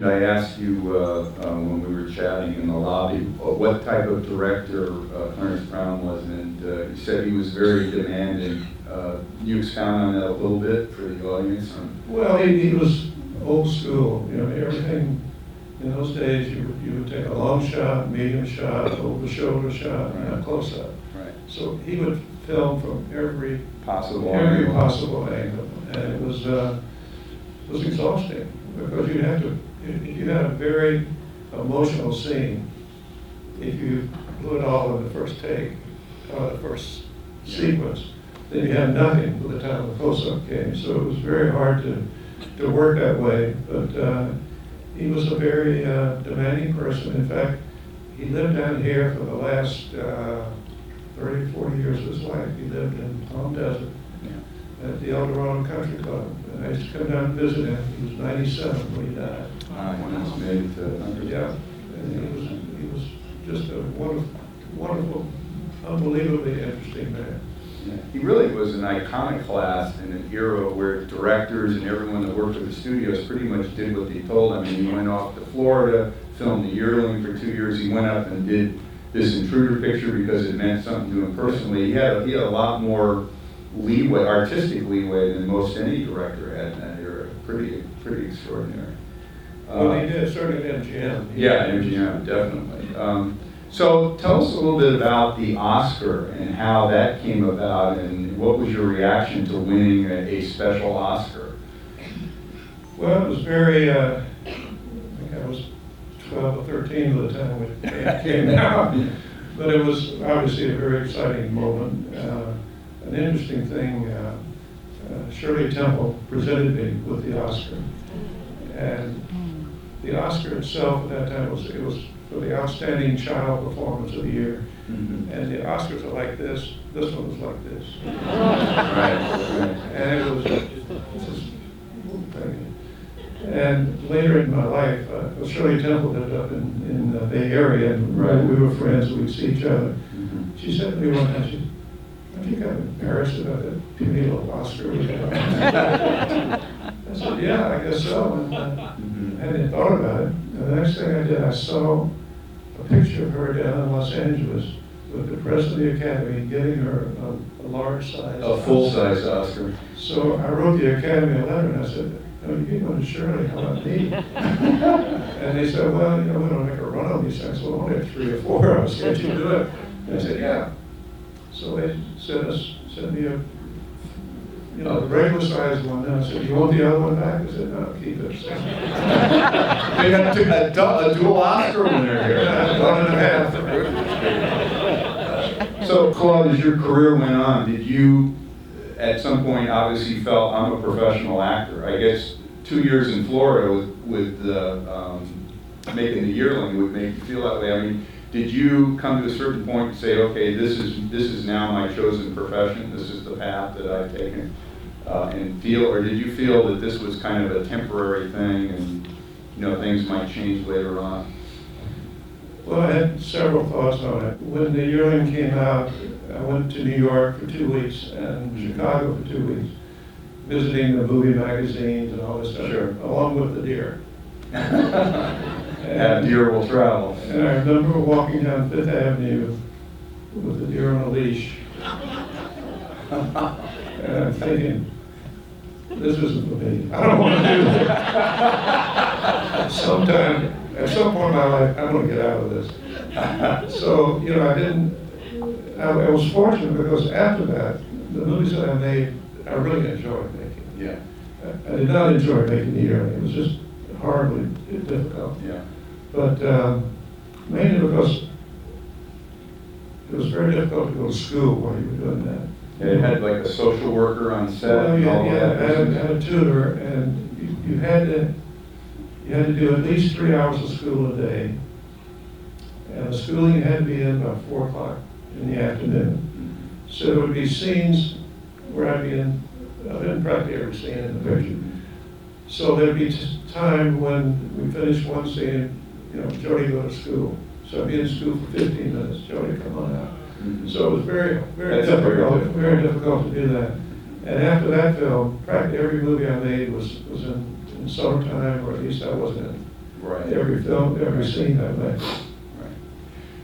I asked you when we were chatting in the lobby what type of director Clarence Brown was, and you said he was very demanding. Can you expound on that a little bit for the audience? Well, he was old school. You know, everything in those days, you would take a long shot, medium shot, over the shoulder shot, and a close up. Right. So he would film from every possible angle, and it was exhausting because you had to. If you had a very emotional scene, if you blew it all in the first take, the first sequence, then you had nothing by the time the close-up came. So it was very hard to work that way. But he was a very demanding person. In fact, he lived down here for the last 30, 40 years of his life. He lived in Palm Desert at the El Dorado Country Club. And I used to come down and visit him. He was 97 when he died. When he was made it to 100. Yeah, and he was just a wonderful, unbelievably interesting man. Yeah. He really was an iconoclast in an era where directors and everyone that worked at the studios pretty much did what they told. I mean, he went off to Florida, filmed The Yearling for 2 years. He went up and did this Intruder picture because it meant something to him personally. He had a lot more leeway, artistic leeway, than most any director had in that era. Pretty extraordinary. Well, he did, certainly at MGM. Yeah, MGM, definitely. So tell us a little bit about the Oscar and how that came about, and what was your reaction to winning a special Oscar? Well, it was very, I think I was 12 or 13 by the time it came out. But it was obviously a very exciting moment. An interesting thing, Shirley Temple presented me with the Oscar. And the Oscar itself at that time it was for the Outstanding Child Performance of the Year. Mm-hmm. And the Oscars are like this. This one was like this. Right. And it was just and later in my life, Shirley Temple lived up in the Bay Area, and we were friends. We'd see each other. Mm-hmm. She said to me one time, I think I'm embarrassed about that puny little Oscar we had. I said, yeah, I guess so. And I hadn't thought about it. And the next thing I did, I saw a picture of her down in Los Angeles with the president of the Academy giving her a large size. A full-size Oscar. So I wrote the Academy a letter and I said, oh, you gave one to Shirley, how about me? And they said, well, you know, we don't make a run on these things. We'll only have 3 or 4 of us. Can't you do it? And I said, yeah. So they sent me a regular sized one. And I said, you want the other one back? I said, no, keep it. They got a dual Oscar winner here. 1.5. So, Claude, as your career went on, did you, at some point, obviously felt I'm a professional actor? I guess 2 years in Florida with making The Yearling would make you feel that way. I mean, did you come to a certain point and say, okay, this is now my chosen profession, this is the path that I've taken, and feel, or did you feel that this was kind of a temporary thing and, you know, things might change later on? Well, I had several thoughts on it. When The Yearling came out, I went to New York for 2 weeks and Chicago for 2 weeks, visiting the movie magazines and all this stuff, along with the deer. And deer will travel. And I remember walking down Fifth Avenue with the deer on a leash. And I'm thinking, this isn't for me. I don't want to do this. At some point in my life, I'm going to get out of this. So, you know, I was fortunate because after that, the movies that I made, I really enjoyed making. Yeah. I did not enjoy making The Yearling. It was just horribly difficult. Yeah. But mainly because it was very difficult to go to school while you were doing that. And it had like a social worker on set. Well, and all yeah, that. I had a tutor, and you had to do at least 3 hours of school a day, and the schooling had to be in by 4 o'clock in the afternoon. Mm-hmm. So there would be scenes where I'd be in practically every scene in the picture. Mm-hmm. So there'd be time when we finished one scene, you know, Jody go to school. So I'd be in school for 15 minutes. Jody, come on out. Mm-hmm. So it was very difficult to do that. And after that film, practically every movie I made was in summertime, or at least I wasn't Right. every film, every scene that way. Right.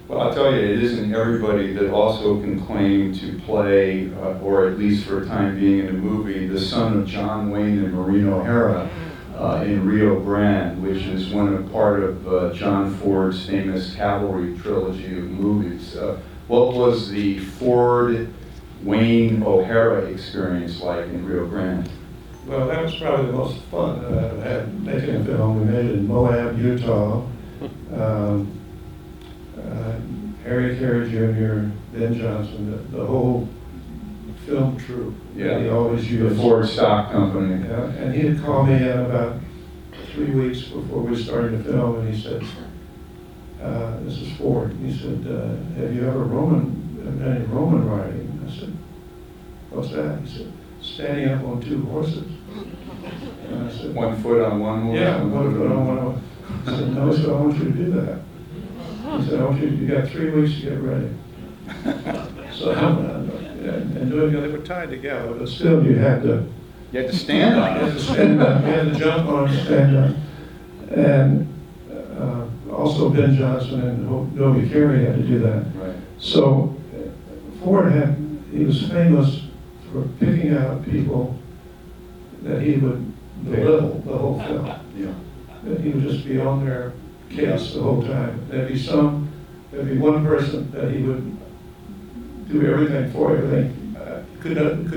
Well, I'll tell you, it isn't everybody that also can claim to play, or at least for a time being in a movie, the son of John Wayne and Maureen O'Hara in Rio Grande, which is part of John Ford's famous Cavalry trilogy of movies. What was the Ford Wayne O'Hara experience like in Rio Grande? Well, that was probably the most fun that I've had making a film. We made it in Moab, Utah. Harry Carey Jr., Ben Johnson, the whole film troupe. Yeah, he always used. The Ford Stock Company. Yeah, and he'd call me in about 3 weeks before we started to film, and he said, "This is Ford." He said, "Have you ever done any Roman riding?" I said, "What's that?" He said, "Standing up on two horses." And I said, One foot on one horse? "Yeah, one foot on one horse." I said, "No, sir, I want you to do that." He said, "I want you got 3 weeks to get ready." So, and doing they were tied together, but still you had to. You had to stand on You had it. to stand up, you had to jump on it, stand up. And also Ben Johnson and Dobie Carey had to do that. Right. So Ford he was famous for picking out people that he would belittle the whole film. Yeah. That he would just be on their case the whole time. There'd be one person that he would do everything for, everything, could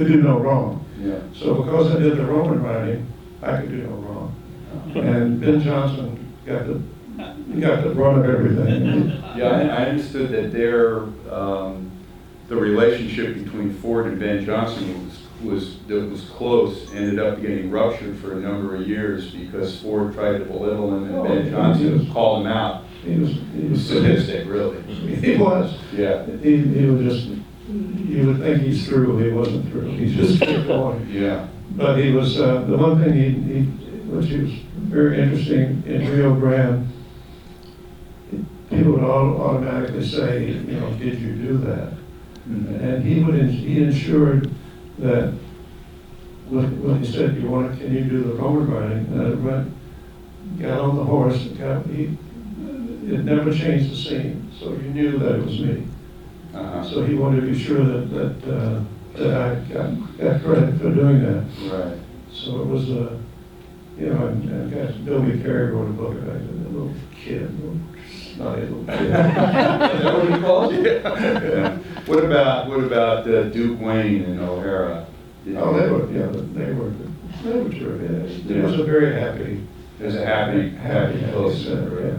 do no wrong. Yeah. So because I did the Roman writing, I could do no wrong. And Ben Johnson got the brunt of everything. Yeah, I understood that the relationship between Ford and Ben Johnson was close, ended up getting ruptured for a number of years because Ford tried to belittle him and Ben Johnson called him out. He was sadistic, really. He was. Yeah. He was just, you would think he's through, he wasn't through. He just kept going. Yeah. But he was, the one thing which was very interesting in Rio Grande, people would automatically say, did you do that? Mm-hmm. And he ensured that when he said, can you do the Roman riding? And I got on the horse, it never changed the scene, so you knew that it was me. So he wanted to be sure that I got credit for doing that. Right. So it was and Dobie Carey wrote a book about it, a little kid, snotty little kid. Is that what he called you? Yeah. What about Duke Wayne and O'Hara? Oh, they were terrific. It was a very happy. It was a happy close. Yeah.